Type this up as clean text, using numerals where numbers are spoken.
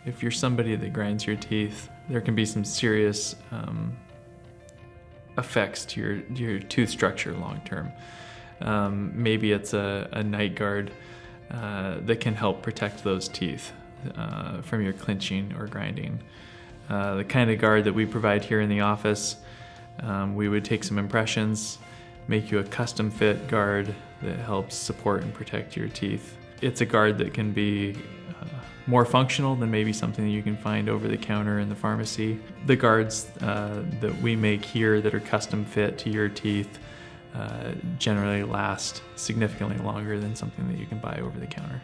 If you're somebody that grinds your teeth, there can be some serious effects to your tooth structure long term. Maybe it's a night guard that can help protect those teeth from your clinching or grinding. The kind of guard that we provide here in the office, we would take some impressions, make you a custom fit guard that helps support and protect your teeth. It's a guard that can be more functional than maybe something that you can find over the counter in the pharmacy. The guards that we make here that are custom fit to your teeth generally last significantly longer than something that you can buy over the counter.